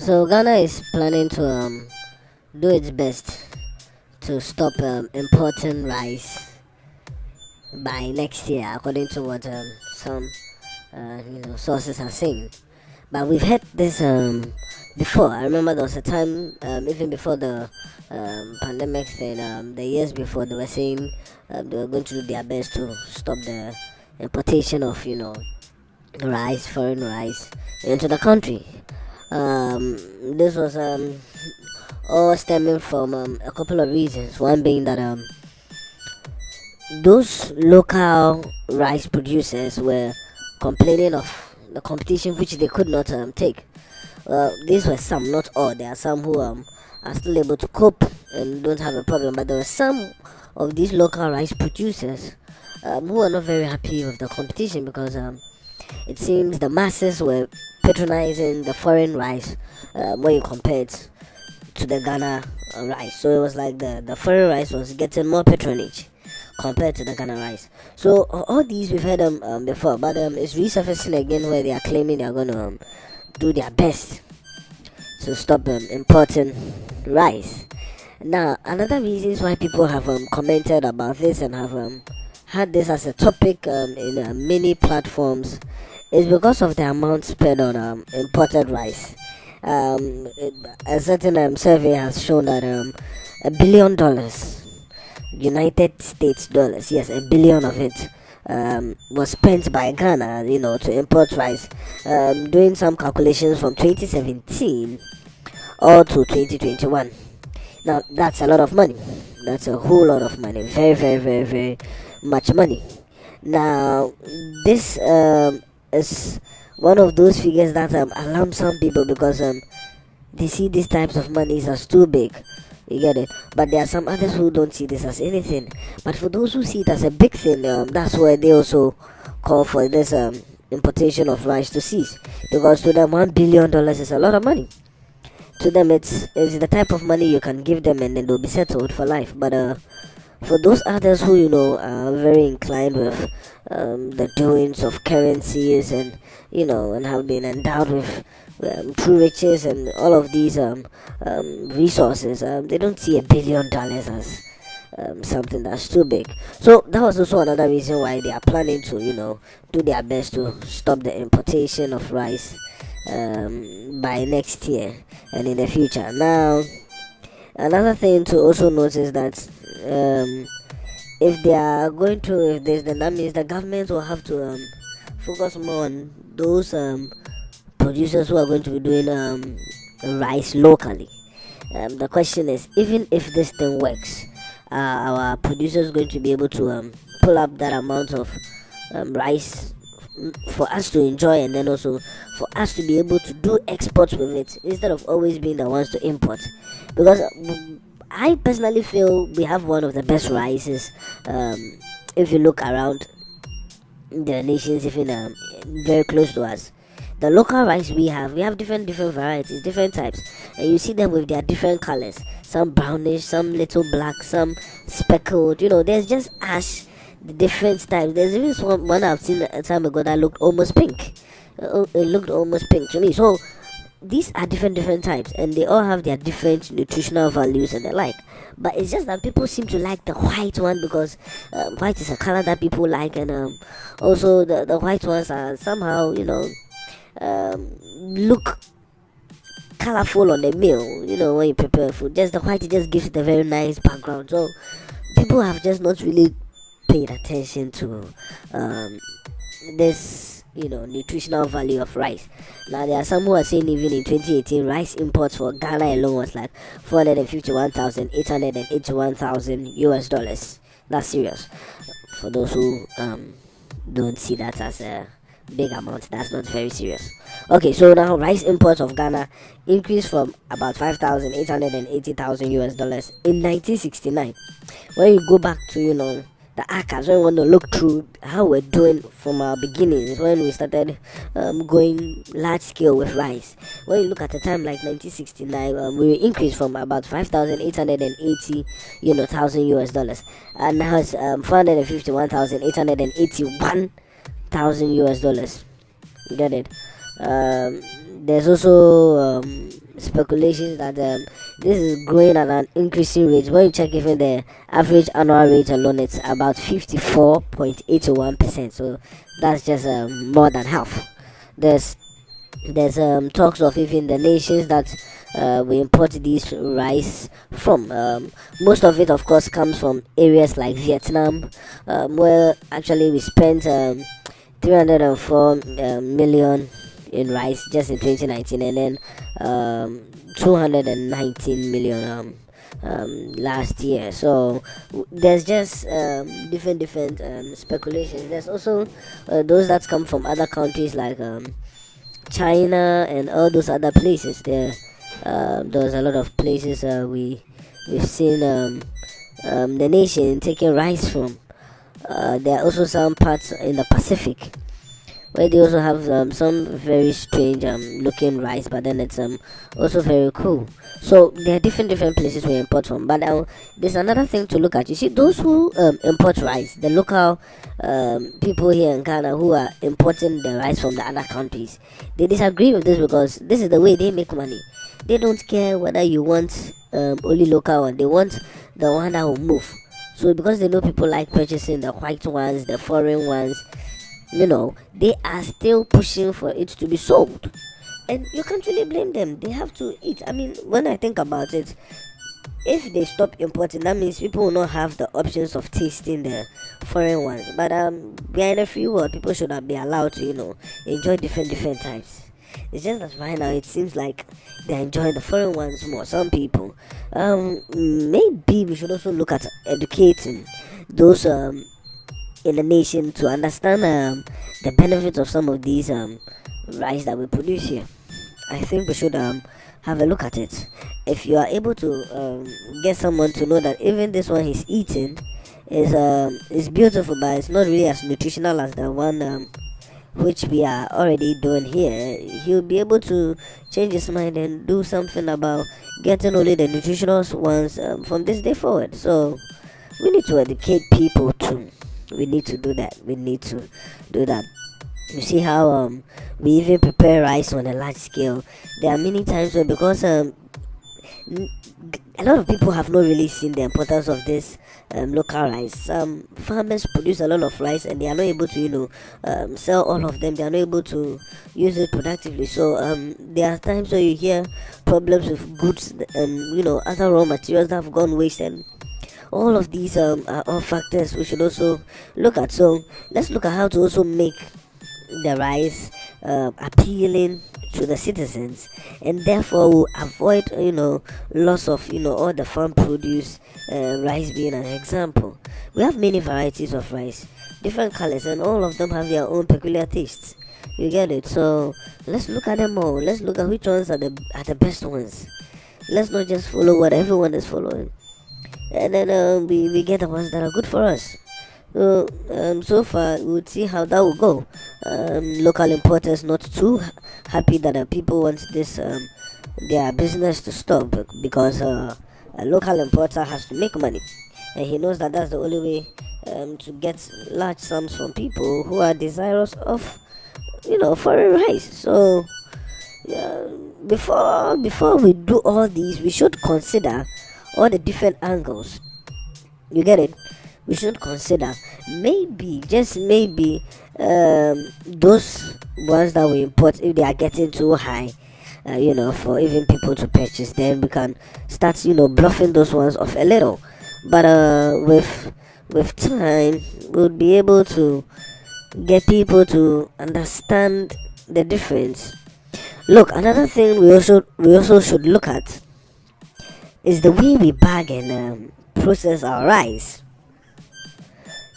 So Ghana is planning to do its best to stop importing rice by next year, according to what some sources are saying. But we've had this before. I remember there was a time, even before the pandemic thing, the years before, they were saying they were going to do their best to stop the importation of rice, foreign rice, into the country. This was all stemming from a couple of reasons. One being that those local rice producers were complaining of the competition which they could not take. These were some, not all. There are some who are still able to cope and don't have a problem, but there were some of these local rice producers who are not very happy with the competition because it seems the masses were patronizing the foreign rice when you compare it to the Ghana rice. So it was like the foreign rice was getting more patronage compared to the Ghana rice. So all these we've heard them before, but it's resurfacing again where they are claiming they are going to do their best to stop importing rice. Now, another reasons why people have commented about this and have had this as a topic in many platforms is because of the amount spent on imported rice. A certain survey has shown that $1 billion, United States dollars, yes, $1 billion of it was spent by Ghana, to import rice. Doing some calculations from 2017 or to 2021. Now that's a lot of money. That's a whole lot of money. Very, very, very, very much money. Now this is one of those figures that alarm some people because they see these types of monies as too big. You get it? But there are some others who don't see this as anything. But for those who see it as a big thing, that's why they also call for this importation of rice to cease. Because to them, $1 billion is a lot of money. To them, it's the type of money you can give them and then they'll be settled for life. But for those others who are very inclined with the doings of currencies and and have been endowed with true riches and all of these resources, they don't see $1 billion as something that's too big. So that was also another reason why they are planning to do their best to stop the importation of rice by next year and in the future. Now, another thing to also notice that if they are going to, if there's, then that means the government will have to focus more on those producers who are going to be doing rice locally. The question is, even if this thing works, our producers going to be able to pull up that amount of rice for us to enjoy, and then also for us to be able to do exports with it instead of always being the ones to import. Because I personally feel we have one of the best rices. If you look around the nations, even very close to us, the local rice we have different varieties, different types, and you see them with their different colors. Some brownish, some little black, some speckled. There's just ash. The different types. There's even one I've seen a time ago that looked almost pink. It looked almost pink to me. So these are different types, and they all have their different nutritional values and the like. But it's just that people seem to like the white one because white is a color that people like, and also the white ones are somehow look colorful on the meal. When you prepare food, just the white, it just gives it a very nice background. So people have just not really paid attention to this nutritional value of rice. Now there are some who are saying even in 2018 rice imports for Ghana alone was like 451,881,000 US dollars. That's serious. For those who don't see that as a big amount, that's not very serious. Okay, so now rice imports of Ghana increased from about 5,880,000 US dollars in 1969. When you go back to the archives, when we want to look through how we're doing from our beginnings, when we started going large scale with rice. When you look at the time like 1969, we increased from about 5,880 thousand US dollars, and now it's 451,881,000 US dollars. You get it? There's also speculations that this is growing at an increasing rate. When you check even the average annual rate alone, it's about 54.81%. So that's just more than half. There's talks of even the nations that we import this rice from. Most of it, of course, comes from areas like Vietnam, where actually we spent 304 million in rice just in 2019, and then 219 million last year. So there's just different speculations. There's also those that come from other countries like China and all those other places. There's a lot of places we've seen the nation taking rice from. There are also some parts in the Pacific where they also have some very strange looking rice, but then it's also very cool. So there are different places we import from. But there's another thing to look at. You see, those who import rice, the local people here in Ghana who are importing the rice from the other countries, they disagree with this because this is the way they make money. They don't care whether you want only local one. They want the one that will move. So because they know people like purchasing the white ones, the foreign ones, they are still pushing for it to be sold. And you can't really blame them. They have to eat. I mean, when I think about it, if they stop importing, that means people will not have the options of tasting the foreign ones. But we are in a free world. People should not be allowed to, enjoy different types. It's just that right now it seems like they enjoy the foreign ones more. Some people. Maybe we should also look at educating those in the nation to understand the benefits of some of these rice that we produce here. I think we should have a look at it. If you are able to get someone to know that even this one he's eating is beautiful, but it's not really as nutritional as the one which we are already doing here, he'll be able to change his mind and do something about getting only the nutritional ones from this day forward. So we need to educate people too. We need to do that. You see how we even prepare rice on a large scale. There are many times where, because a lot of people have not really seen the importance of this local rice. Some farmers produce a lot of rice and they are not able to sell all of them. They are not able to use it productively. So there are times where you hear problems with goods and other raw materials that have gone waste, and all of these are all factors we should also look at. So let's look at how to also make the rice appealing to the citizens, and therefore we'll avoid loss of all the farm produce, rice being an example. We have many varieties of rice, different colors, and all of them have their own peculiar tastes. You get it? So let's look at them all. Let's look at which ones are the best ones. Let's not just follow what everyone is following, and then we get the ones that are good for us. So far we'll see how that will go. Local importers not too happy that people want this their business to stop, because a local importer has to make money, and he knows that that's the only way to get large sums from people who are desirous of foreign rice. So before we do all these, we should consider all the different angles. You get it? We should consider, maybe, just maybe, those ones that we import, if they are getting too high, for even people to purchase, then we can start, bluffing those ones off a little. But with time, we'll be able to get people to understand the difference. Look, another thing we also should look at is the way we bag and process our rice.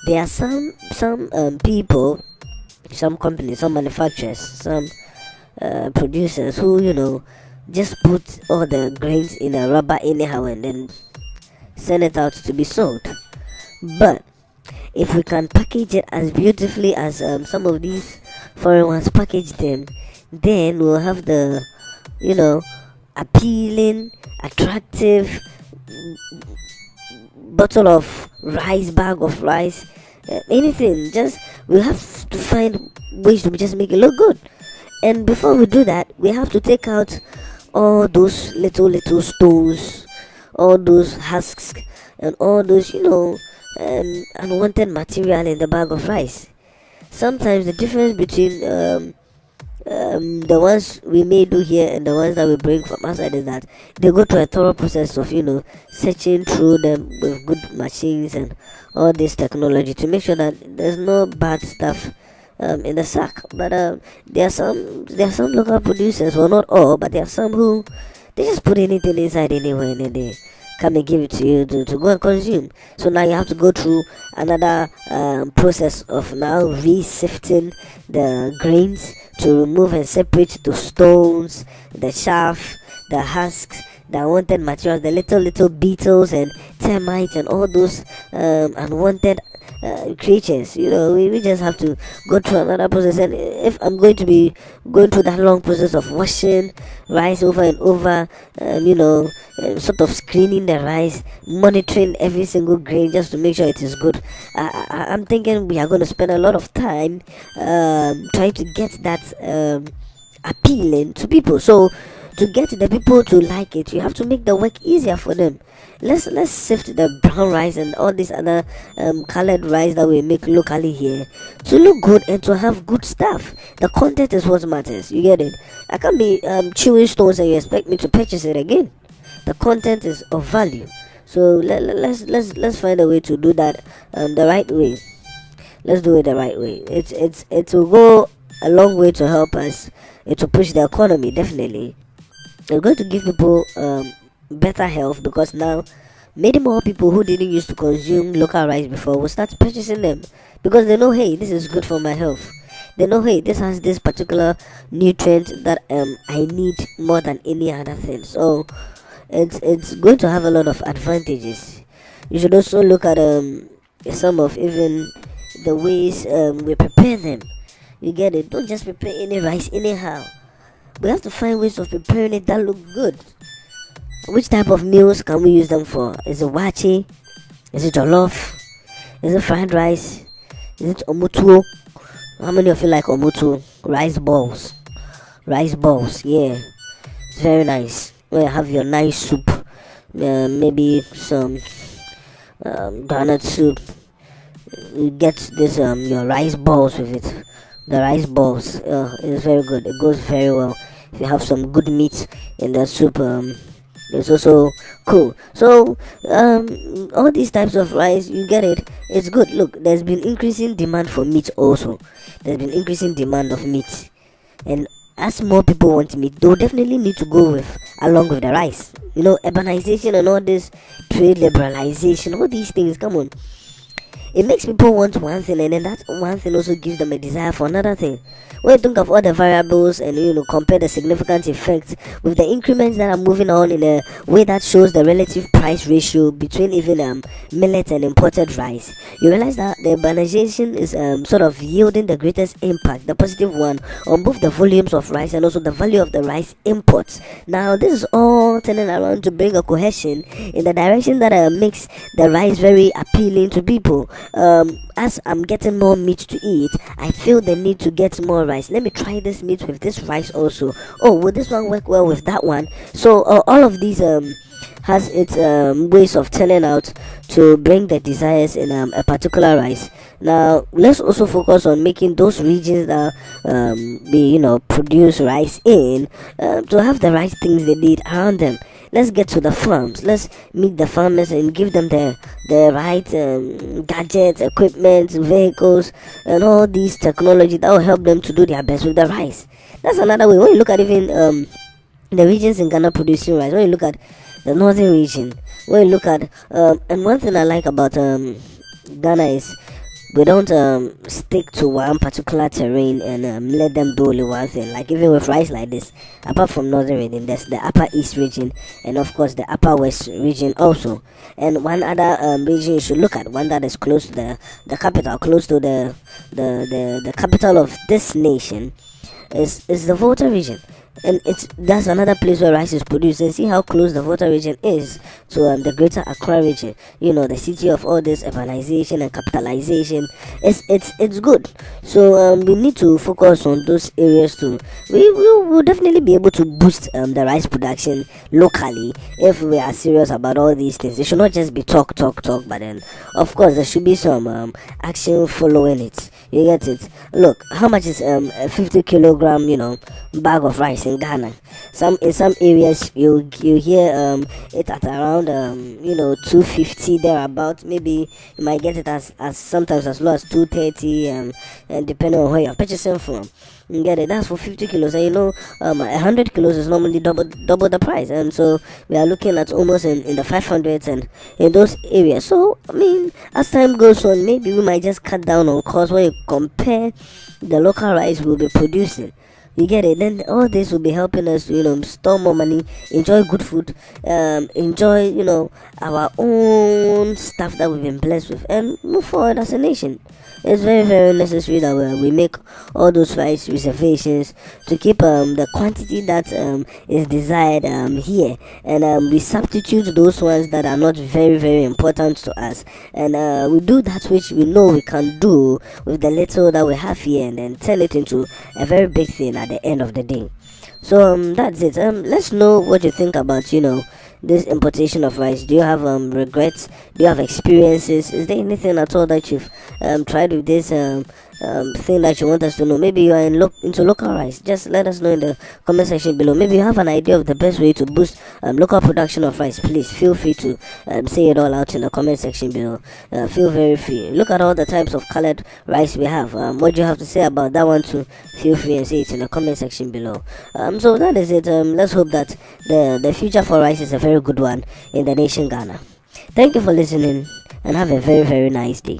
There are some people, some companies, some manufacturers, some producers who just put all the grains in a rubber anyhow and then send it out to be sold. But if we can package it as beautifully as some of these foreign ones package them, then we'll have the appealing, attractive bottle of rice, bag of rice, anything. Just we have to find ways to just make it look good. And before we do that, we have to take out all those little stones, all those husks, and all those unwanted material in the bag of rice. Sometimes the difference between the ones we may do here and the ones that we bring from outside is that they go through a thorough process of searching through them with good machines and all this technology to make sure that there's no bad stuff in the sack. But there are some local producers, well, not all, but there are some who they just put anything inside anywhere and then they come and give it to you to go and consume. So now you have to go through another process of now re-sifting the grains to remove and separate the stones, the chaff, the husks, the unwanted materials, the little beetles and termites and all those unwanted creatures. We just have to go through another process. And if I'm going to be going through that long process of washing rice over and over, sort of screening the rice, monitoring every single grain just to make sure it is good, I'm thinking we are going to spend a lot of time trying to get that appealing to people. So to get the people to like it, you have to make the work easier for them. Let's sift the brown rice and all this other colored rice that we make locally here to look good and to have good stuff. The content is what matters. You get it? I can't be chewing stones and you expect me to purchase it again. The content is of value. So let's find a way to do that the right way. Let's do it the right way. It will go a long way to help us. It will push the economy, definitely. It's going to give people better health, because now many more people who didn't used to consume local rice before will start purchasing them because they know, hey, this is good for my health. They know, hey, this has this particular nutrient that I need more than any other thing. So it's going to have a lot of advantages. You should also look at some of even the ways we prepare them. You get it? Don't just prepare any rice anyhow. We have to find ways of preparing it that look good. Which type of meals can we use them for? Is it wachi? Is it jollof? Is it fried rice? Is it omutuo? How many of you like omutuo? Rice balls. Rice balls, yeah. It's very nice. Where you have your nice soup. Maybe some granite soup. You get this your rice balls with it. The rice balls is very good. It goes very well. If you have some good meat in the soup, it's also cool. So all these types of rice, you get it, it's good. Look, there's been increasing demand for meat also. There's been increasing demand of meat, and as more people want meat, they'll definitely need to go with along with the rice. Urbanization and all this trade liberalization, all these things, come on, it makes people want one thing, and then that one thing also gives them a desire for another thing. When you think of all the variables and compare the significant effects with the increments that are moving on in a way that shows the relative price ratio between even millet and imported rice, you realize that the urbanization is sort of yielding the greatest impact, the positive one, on both the volumes of rice and also the value of the rice imports. Now this is all turning around to bring a cohesion in the direction that makes the rice very appealing to people. As I'm getting more meat to eat, I feel the need to get more rice. Let me try this meat with this rice also. Oh, will this one work well with that one? So all of these has its ways of turning out to bring the desires in a particular rice. Now let's also focus on making those regions that we produce rice in to have the right things they need around them. Let's get to the farms. Let's meet the farmers and give them the right gadgets, equipment, vehicles, and all these technology that will help them to do their best with the rice. That's another way. When you look at even the regions in Ghana producing rice, when you look at the northern region, when you look at and one thing I like about Ghana is we don't stick to one particular terrain and let them do only one thing. Like even with rice like this, apart from northern region, there's the upper east region and of course the upper west region also. And one other region you should look at, one that is close to the capital, close to the capital of this nation, is the Volta region. and that's another place where rice is produced. And see how close the Volta region is to the Greater Accra region. The city of all this urbanization and capitalization. It's good. So we need to focus on those areas too. We will definitely be able to boost the rice production locally if we are serious about all these things. It should not just be talk, but then of course there should be some action following it. You get it? Look, how much is a 50 kilogram bag of rice in Ghana? In some areas you hear it at around 250 thereabout. Maybe you might get it as sometimes as low as 230 and depending on where you're purchasing from. You get it? That's for 50 kilos, and 100 kilos is normally double the price, and so we are looking at almost in the 500s and in those areas. So I mean, as time goes on, maybe we might just cut down on costs when you compare the local rice we'll be producing. You get it? Then all this will be helping us to store more money, enjoy good food, enjoy our own stuff that we've been blessed with, and move forward as a nation. It's very, very necessary that we make all those rights reservations to keep the quantity that is desired here, and we substitute those ones that are not very, very important to us, and we do that which we know we can do with the little that we have here, and then turn it into a very big thing at the end of the day. So that's it. Let's know what you think about this importation of rice. Do you have regrets? Do you have experiences? Is there anything at all that you've tried with this thing that you want us to know? Maybe you are into local rice. Just let us know in the comment section below. Maybe you have an idea of the best way to boost local production of rice. Please feel free to say it all out in the comment section below. Feel very free. Look at all the types of colored rice we have. What do you have to say about that one too? Feel free and say it in the comment section below. So that is it. Let's hope that the future for rice is a very good one in the nation Ghana. Thank you for listening and have a very, very nice day.